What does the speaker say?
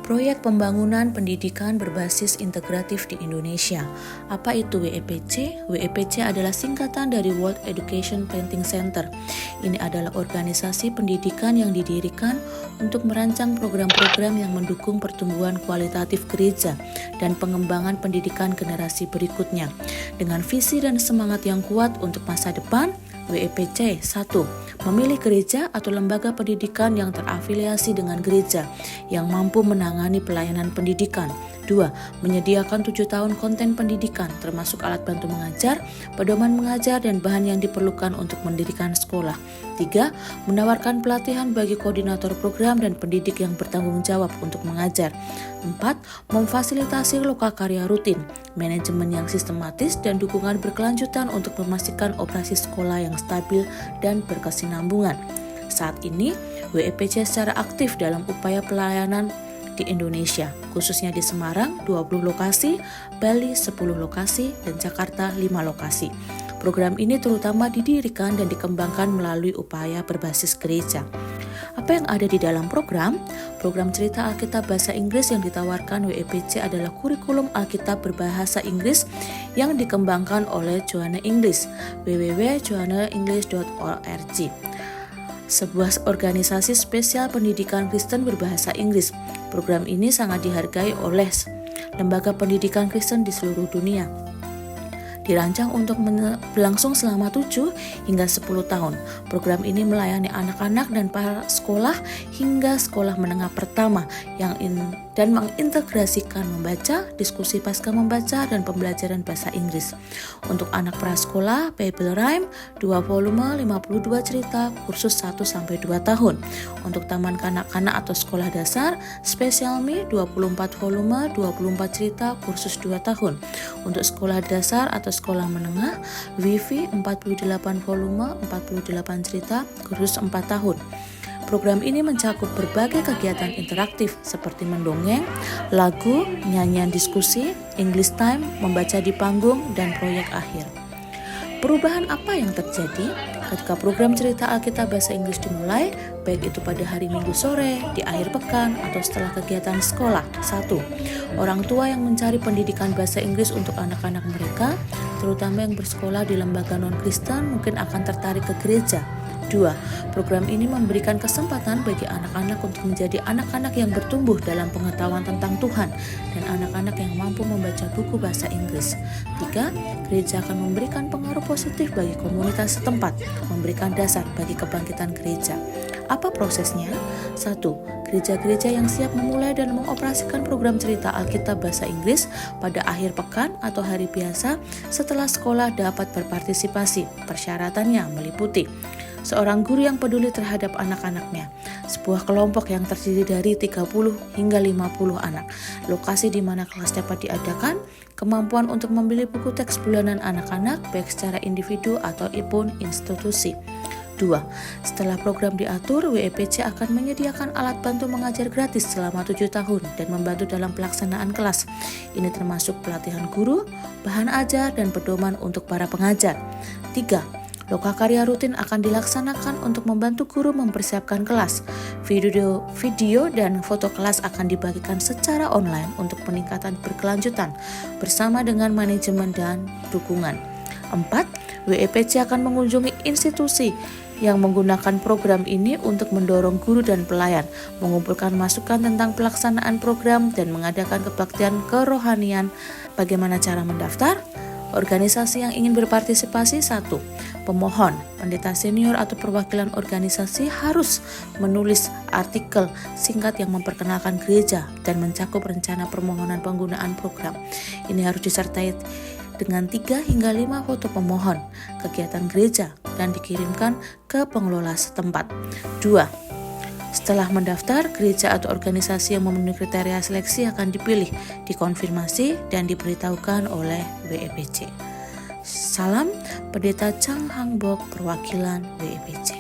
Proyek Pembangunan Pendidikan Berbasis Integratif di Indonesia. Apa itu WEPC? WEPC adalah singkatan dari World Education Planning Center. Ini adalah organisasi pendidikan yang didirikan untuk merancang program-program yang mendukung pertumbuhan kualitatif gereja dan pengembangan pendidikan generasi berikutnya. Dengan visi dan semangat yang kuat untuk masa depan, WEPC 1. Memilih gereja atau lembaga pendidikan yang terafiliasi dengan gereja yang mampu menangani pelayanan pendidikan. 2. Menyediakan 7 tahun konten pendidikan termasuk alat bantu mengajar, pedoman mengajar, dan bahan yang diperlukan untuk mendirikan sekolah. 3. Menawarkan pelatihan bagi koordinator program dan pendidik yang bertanggung jawab untuk mengajar. 4. Memfasilitasi lokakarya rutin, manajemen yang sistematis, dan dukungan berkelanjutan untuk memastikan operasi sekolah yang stabil dan berkesinambungan. Saat ini, WEPC secara aktif dalam upaya pelayanan di Indonesia, khususnya di Semarang 20 lokasi, Bali 10 lokasi, dan Jakarta 5 lokasi. Program ini terutama didirikan dan dikembangkan melalui upaya berbasis gereja. Apa yang ada di dalam program? Program cerita Alkitab bahasa Inggris yang ditawarkan WEPC adalah kurikulum Alkitab berbahasa Inggris yang dikembangkan oleh Johannah English, www.johannahenglish.org. Sebuah organisasi spesial pendidikan Kristen berbahasa Inggris. Program ini sangat dihargai oleh lembaga pendidikan Kristen di seluruh dunia. Dirancang untuk berlangsung selama 7 hingga 10 tahun. Program ini melayani anak-anak dan para sekolah hingga sekolah menengah pertama dan mengintegrasikan membaca, diskusi pasca membaca, dan pembelajaran bahasa Inggris. Untuk anak prasekolah, Bible Rhyme 2 volume 52 cerita kursus 1-2 tahun. Untuk taman kanak-kanak atau sekolah dasar, Special Me 24 volume 24 cerita kursus 2 tahun. Untuk sekolah dasar atau sekolah menengah, Wifi 48 volume 48 cerita kursus 4 tahun. Program ini mencakup berbagai kegiatan interaktif seperti mendongeng, lagu, nyanyian diskusi, English time, membaca di panggung, dan proyek akhir. Perubahan apa yang terjadi ketika program cerita Alkitab bahasa Inggris dimulai, baik itu pada hari Minggu sore, di akhir pekan, atau setelah kegiatan sekolah? 1. Orang tua yang mencari pendidikan bahasa Inggris untuk anak-anak mereka, terutama yang bersekolah di lembaga non-Kristen, mungkin akan tertarik ke gereja. 2. Program ini memberikan kesempatan bagi anak-anak untuk menjadi anak-anak yang bertumbuh dalam pengetahuan tentang Tuhan dan anak-anak yang mampu membaca buku bahasa Inggris. 3. Gereja akan memberikan pengaruh positif bagi komunitas setempat, memberikan dasar bagi kebangkitan gereja. Apa prosesnya? 1. Gereja-gereja yang siap memulai dan mengoperasikan program cerita Alkitab bahasa Inggris pada akhir pekan atau hari biasa setelah sekolah dapat berpartisipasi. Persyaratannya meliputi seorang guru yang peduli terhadap anak-anaknya, sebuah kelompok yang terdiri dari 30 hingga 50 anak, lokasi di mana kelas dapat diadakan, kemampuan untuk membeli buku teks bulanan anak-anak baik secara individu ataupun institusi. 2. Setelah program diatur, WEPC akan menyediakan alat bantu mengajar gratis selama 7 tahun dan membantu dalam pelaksanaan kelas. Ini termasuk pelatihan guru, bahan ajar, dan pedoman untuk para pengajar. 3. Lokakarya rutin akan dilaksanakan untuk membantu guru mempersiapkan kelas. Video dan foto kelas akan dibagikan secara online untuk peningkatan berkelanjutan bersama dengan manajemen dan dukungan. 4. WEPC akan mengunjungi institusi yang menggunakan program ini untuk mendorong guru dan pelayan, mengumpulkan masukan tentang pelaksanaan program, dan mengadakan kebaktian kerohanian. Bagaimana cara mendaftar? Organisasi yang ingin berpartisipasi: 1. Pemohon, pendeta senior atau perwakilan organisasi harus menulis artikel singkat yang memperkenalkan gereja dan mencakup rencana permohonan penggunaan program. Ini harus disertai dengan 3 hingga 5 foto pemohon, kegiatan gereja, dan dikirimkan ke pengelola setempat. 2. Setelah mendaftar, gereja atau organisasi yang memenuhi kriteria seleksi akan dipilih, dikonfirmasi, dan diberitahukan oleh WEPC. Salam, Pendeta Chang Hang Bok, perwakilan WEPC.